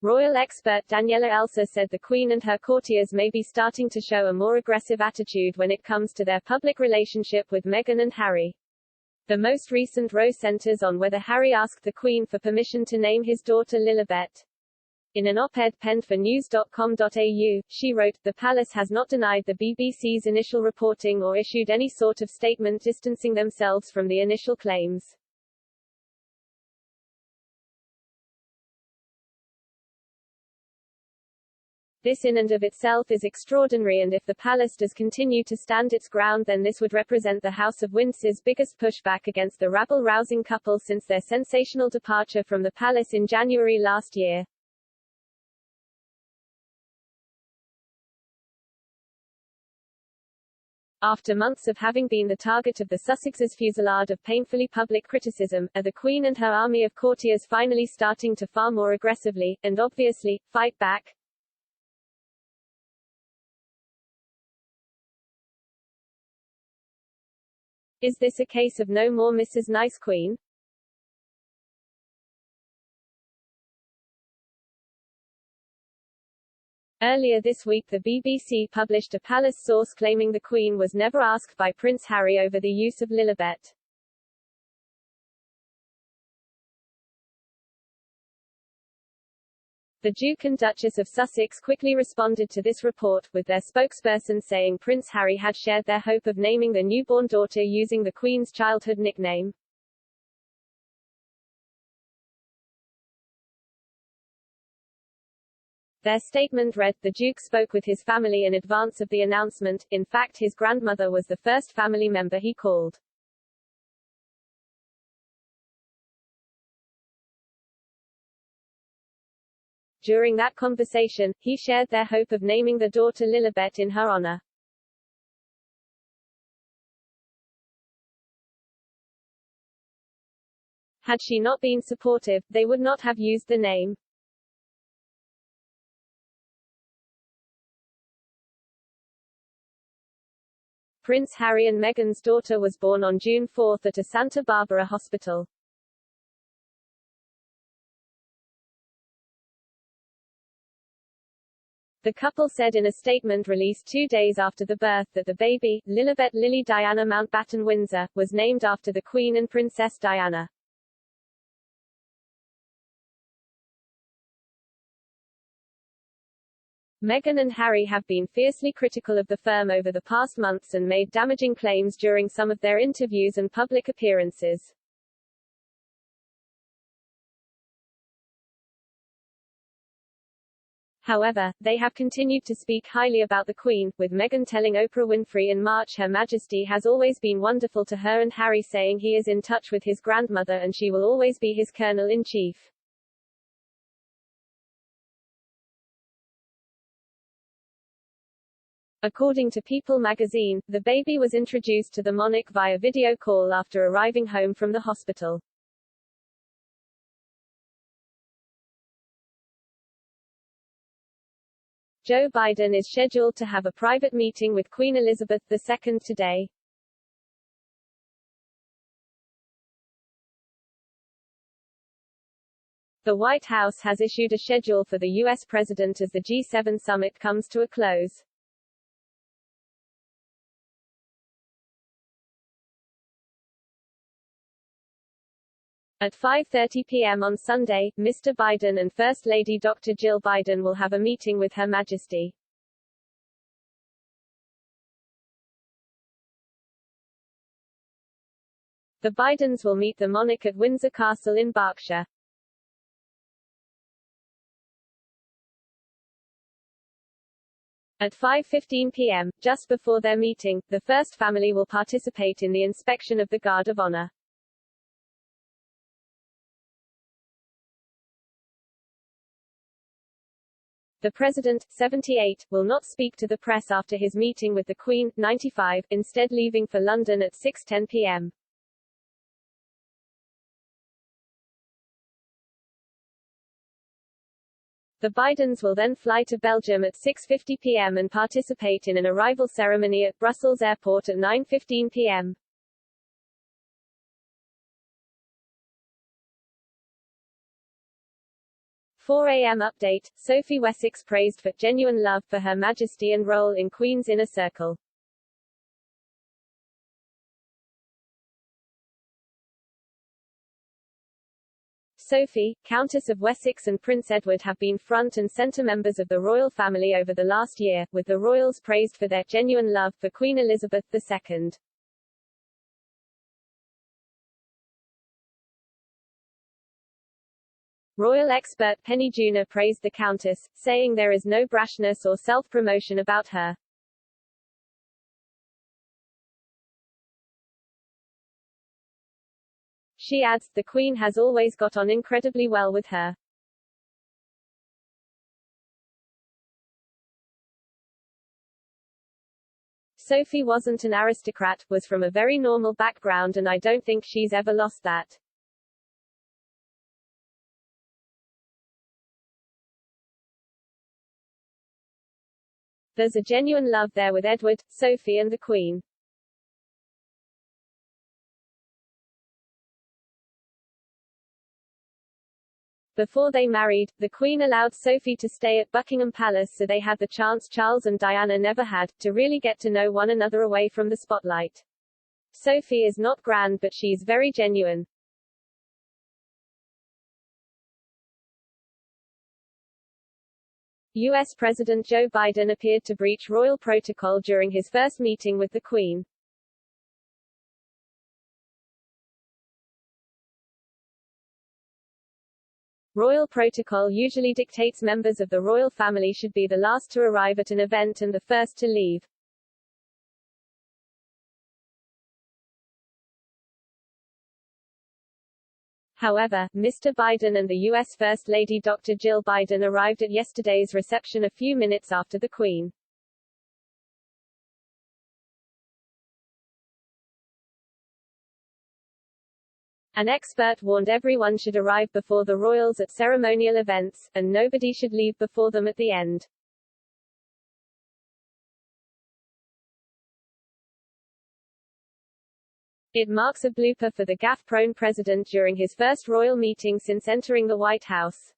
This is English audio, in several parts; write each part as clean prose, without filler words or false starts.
Royal expert Daniela Elsa said the Queen and her courtiers may be starting to show a more aggressive attitude when it comes to their public relationship with Meghan and Harry. The most recent row centers on whether Harry asked the Queen for permission to name his daughter Lilibet. In an op-ed penned for news.com.au, she wrote, "The palace has not denied the BBC's initial reporting or issued any sort of statement distancing themselves from the initial claims." This in and of itself is extraordinary, and if the palace does continue to stand its ground, then this would represent the House of Windsor's biggest pushback against the rabble-rousing couple since their sensational departure from the palace in January last year. After months of having been the target of the Sussexes' fusillade of painfully public criticism, are the Queen and her army of courtiers finally starting to far more aggressively, and obviously, fight back? Is this a case of no more Mrs. Nice Queen? Earlier this week the BBC published a palace source claiming the Queen was never asked by Prince Harry over the use of Lilibet. The Duke and Duchess of Sussex quickly responded to this report, with their spokesperson saying Prince Harry had shared their hope of naming the newborn daughter using the Queen's childhood nickname. Their statement read, "The Duke spoke with his family in advance of the announcement. In fact, his grandmother was the first family member he called." During that conversation, he shared their hope of naming the daughter Lilibet in her honor. Had she not been supportive, they would not have used the name. Prince Harry and Meghan's daughter was born on June 4 at a Santa Barbara hospital. The couple said in a statement released 2 days after the birth that the baby, Lilibet Lily Diana Mountbatten Windsor, was named after the Queen and Princess Diana. Meghan and Harry have been fiercely critical of the firm over the past months and made damaging claims during some of their interviews and public appearances. However, they have continued to speak highly about the Queen, with Meghan telling Oprah Winfrey in March Her Majesty has always been wonderful to her, and Harry saying he is in touch with his grandmother and she will always be his colonel-in-chief. According to People magazine, the baby was introduced to the monarch via video call after arriving home from the hospital. Joe Biden is scheduled to have a private meeting with Queen Elizabeth II today. The White House has issued a schedule for the U.S. president as the G7 summit comes to a close. At 5:30 p.m. on Sunday, Mr. Biden and First Lady Dr. Jill Biden will have a meeting with Her Majesty. The Bidens will meet the monarch at Windsor Castle in Berkshire. At 5:15 p.m., just before their meeting, the First family will participate in the inspection of the Guard of Honor. The President, 78, will not speak to the press after his meeting with the Queen, 95, instead leaving for London at 6:10 p.m. The Bidens will then fly to Belgium at 6:50 p.m. and participate in an arrival ceremony at Brussels Airport at 9:15 p.m. 4 a.m. update, Sophie Wessex praised for genuine love for Her Majesty and role in Queen's inner circle. Sophie, Countess of Wessex and Prince Edward have been front and centre members of the royal family over the last year, with the royals praised for their genuine love for Queen Elizabeth II. Royal expert Penny Junor praised the Countess, saying there is no brashness or self-promotion about her. She adds, the Queen has always got on incredibly well with her. Sophie wasn't an aristocrat, was from a very normal background, and I don't think she's ever lost that. There's a genuine love there with Edward, Sophie and the Queen. Before they married, the Queen allowed Sophie to stay at Buckingham Palace so they had the chance Charles and Diana never had, to really get to know one another away from the spotlight. Sophie is not grand but she's very genuine. U.S. President Joe Biden appeared to breach royal protocol during his first meeting with the Queen. Royal protocol usually dictates members of the royal family should be the last to arrive at an event and the first to leave. However, Mr. Biden and the U.S. First Lady Dr. Jill Biden arrived at yesterday's reception a few minutes after the Queen. An expert warned everyone should arrive before the royals at ceremonial events, and nobody should leave before them at the end. It marks a blooper for the gaffe-prone president during his first royal meeting since entering the White House.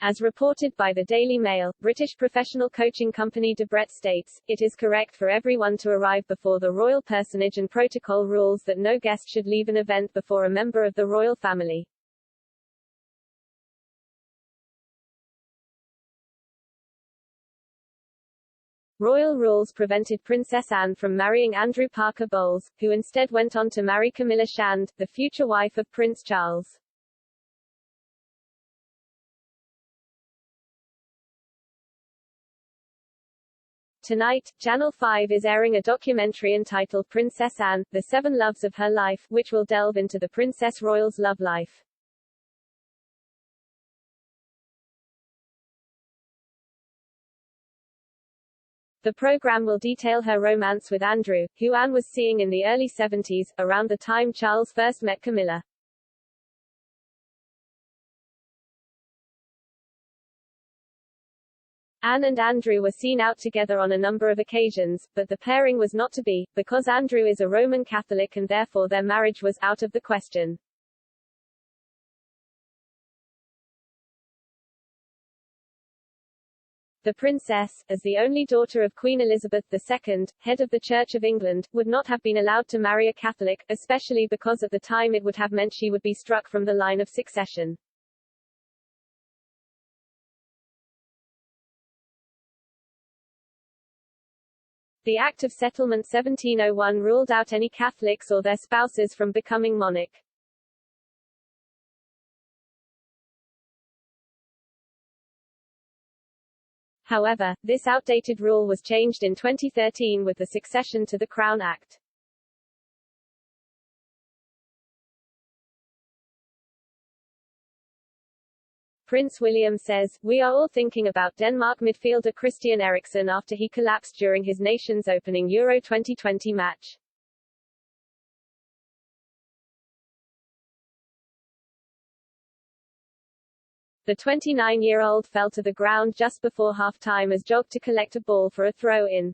As reported by the Daily Mail, British professional coaching company Debrett states, it is correct for everyone to arrive before the royal personage and protocol rules that no guest should leave an event before a member of the royal family. Royal rules prevented Princess Anne from marrying Andrew Parker Bowles, who instead went on to marry Camilla Shand, the future wife of Prince Charles. Tonight, Channel 5 is airing a documentary entitled Princess Anne, The Seven Loves of Her Life, which will delve into the Princess Royal's love life. The program will detail her romance with Andrew, who Anne was seeing in the early 70s, around the time Charles first met Camilla. Anne and Andrew were seen out together on a number of occasions, but the pairing was not to be, because Andrew is a Roman Catholic and therefore their marriage was out of the question. The princess, as the only daughter of Queen Elizabeth II, head of the Church of England, would not have been allowed to marry a Catholic, especially because at the time it would have meant she would be struck from the line of succession. The Act of Settlement 1701 ruled out any Catholics or their spouses from becoming monarch. However, this outdated rule was changed in 2013 with the Succession to the Crown Act. Prince William says, "We are all thinking about Denmark midfielder Christian Eriksen after he collapsed during his nation's opening Euro 2020 match." The 29-year-old fell to the ground just before half-time as jogged to collect a ball for a throw-in.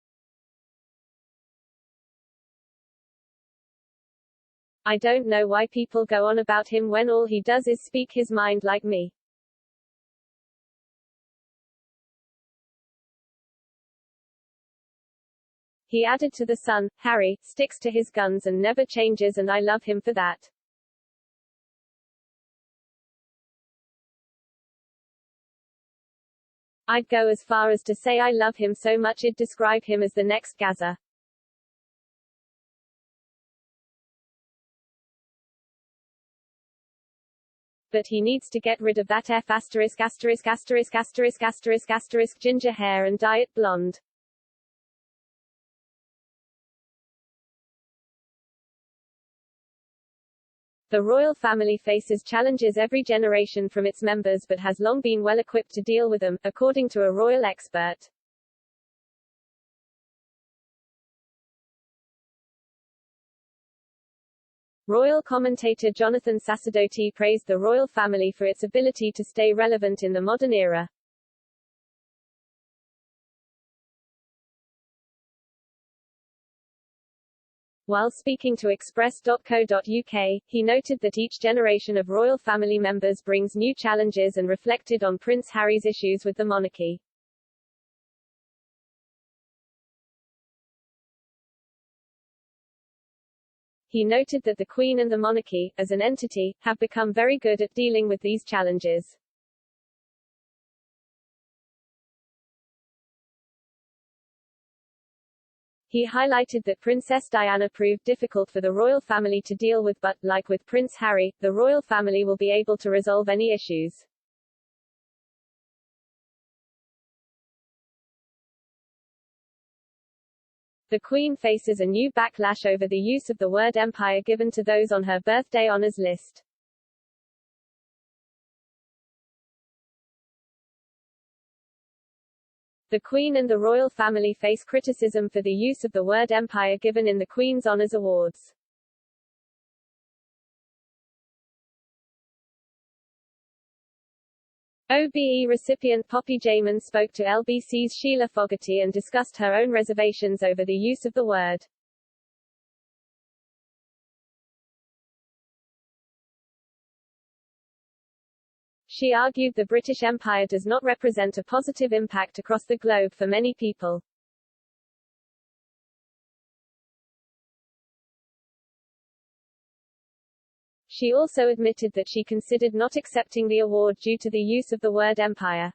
I don't know why people go on about him when all he does is speak his mind like me. He added to the Sun, Harry sticks to his guns and never changes, and I love him for that. I'd go as far as to say I love him so much I'd describe him as the next Gaza. But he needs to get rid of that ginger hair and dye it blonde. The royal family faces challenges every generation from its members but has long been well equipped to deal with them, according to a royal expert. Royal commentator Jonathan Sacerdoti praised the royal family for its ability to stay relevant in the modern era. While speaking to Express.co.uk, he noted that each generation of royal family members brings new challenges and reflected on Prince Harry's issues with the monarchy. He noted that the Queen and the monarchy, as an entity, have become very good at dealing with these challenges. He highlighted that Princess Diana proved difficult for the royal family to deal with but, like with Prince Harry, the royal family will be able to resolve any issues. The Queen faces a new backlash over the use of the word empire given to those on her birthday honors list. The Queen and the royal family face criticism for the use of the word empire given in the Queen's Honours Awards. OBE recipient Poppy Jamin spoke to LBC's Sheila Fogarty and discussed her own reservations over the use of the word. She argued the British Empire does not represent a positive impact across the globe for many people. She also admitted that she considered not accepting the award due to the use of the word empire.